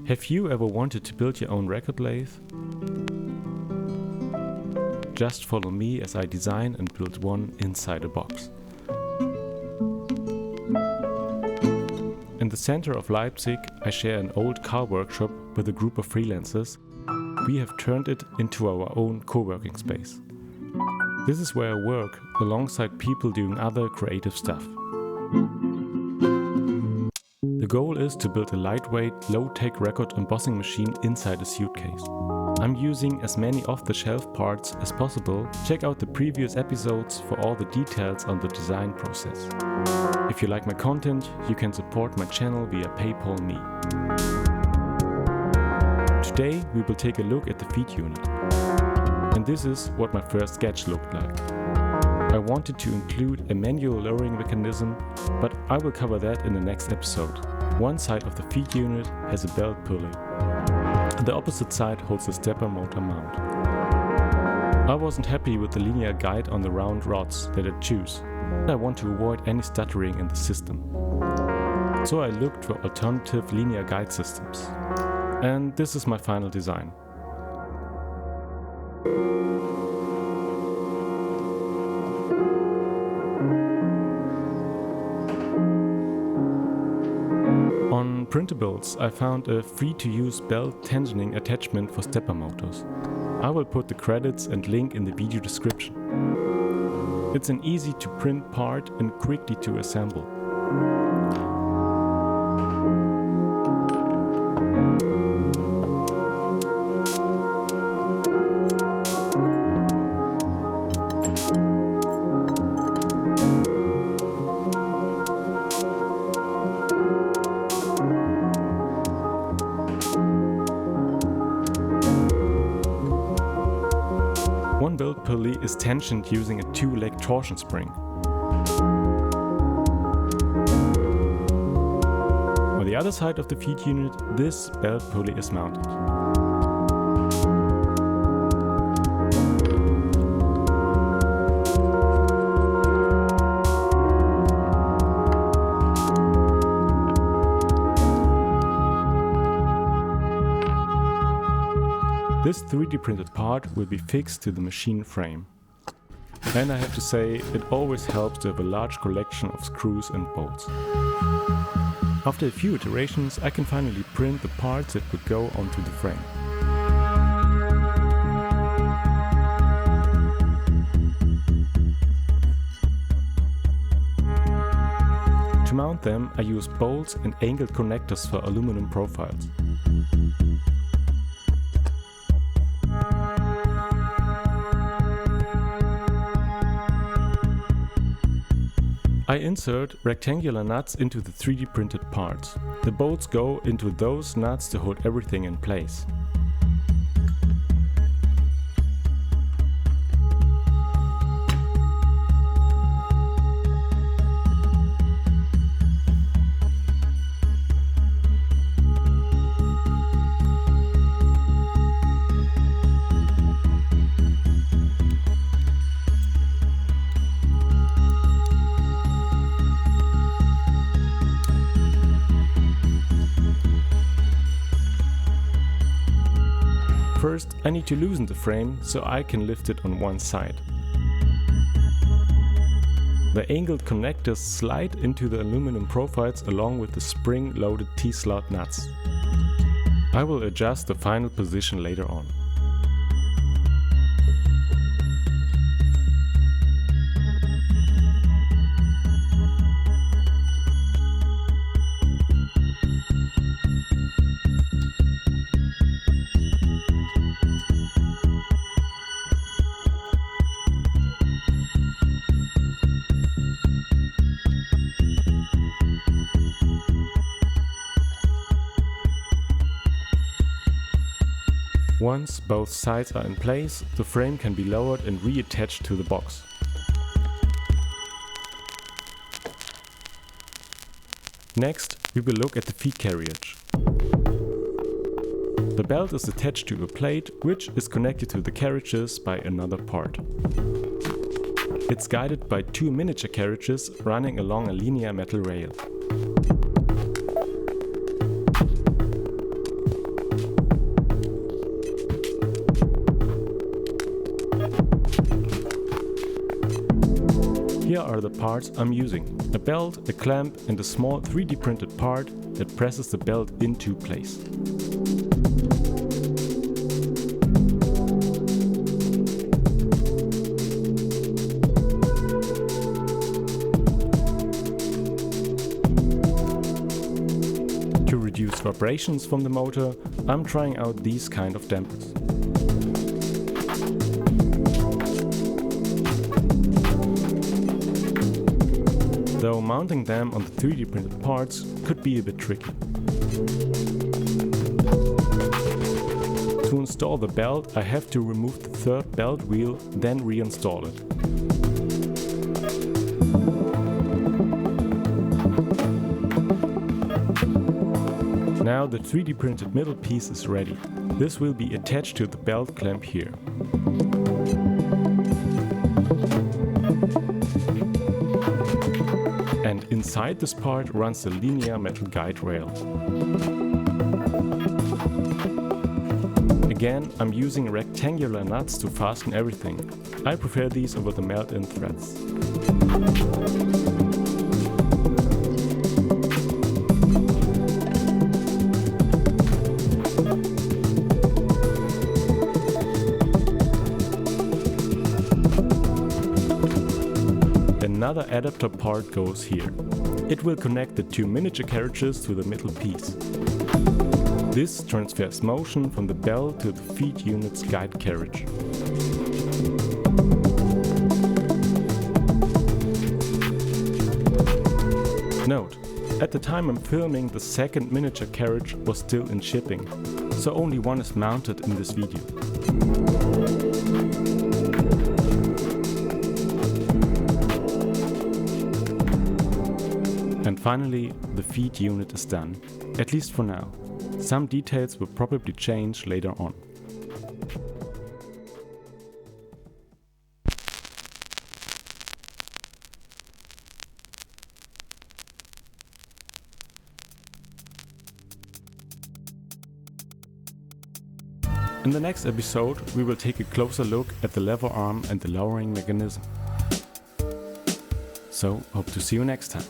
Have you ever wanted to build your own record lathe? Just follow me as I design and build one inside a box. In the center of Leipzig, I share an old car workshop with a group of freelancers. We have turned it into our own co-working space. This is where I work alongside people doing other creative stuff. The goal is to build a lightweight, low-tech record embossing machine inside a suitcase. I'm using as many off-the-shelf parts as possible. Check out the previous episodes for all the details on the design process. If you like my content, you can support my channel via PayPal me. Today we will take a look at the feed unit. And this is what my first sketch looked like. I wanted to include a manual lowering mechanism, but I will cover that in the next episode. One side of the feed unit has a belt pulley. The opposite side holds a stepper motor mount. I wasn't happy with the linear guide on the round rods that I choose. I want to avoid any stuttering in the system. So I looked for alternative linear guide systems. And this is my final design. On printables, I found a free-to-use belt tensioning attachment for stepper motors. I will put the credits and link in the video description. It's an easy to print part and quickly to assemble. One belt pulley is tensioned using a 2-leg torsion spring. On the other side of the feed unit, this belt pulley is mounted. This 3D printed part will be fixed to the machine frame. And I have to say, it always helps to have a large collection of screws and bolts. After a few iterations, I can finally print the parts that would go onto the frame. To mount them, I use bolts and angled connectors for aluminum profiles. I insert rectangular nuts into the 3D printed parts. The bolts go into those nuts to hold everything in place. First, I need to loosen the frame so I can lift it on one side. The angled connectors slide into the aluminum profiles along with the spring-loaded T-slot nuts. I will adjust the final position later on. Once both sides are in place, the frame can be lowered and reattached to the box. Next, we will look at the feed carriage. The belt is attached to a plate, which is connected to the carriages by another part. It's guided by two miniature carriages running along a linear metal rail. Here are the parts I'm using: a belt, a clamp and a small 3D printed part that presses the belt into place. To reduce vibrations from the motor, I'm trying out these kind of dampers. Though mounting them on the 3D printed parts could be a bit tricky. To install the belt, I have to remove the third belt wheel, then reinstall it. Now the 3D printed middle piece is ready. This will be attached to the belt clamp here. And inside this part runs the linear metal guide rail. Again, I'm using rectangular nuts to fasten everything. I prefer these over the melt-in threads. Another adapter part goes here. It will connect the two miniature carriages to the middle piece. This transfers motion from the bell to the feed unit's guide carriage. Note, at the time I'm filming, the second miniature carriage was still in shipping, so only one is mounted in this video. And finally, the feed unit is done, at least for now. Some details will probably change later on. In the next episode, we will take a closer look at the lever arm and the lowering mechanism. So, hope to see you next time.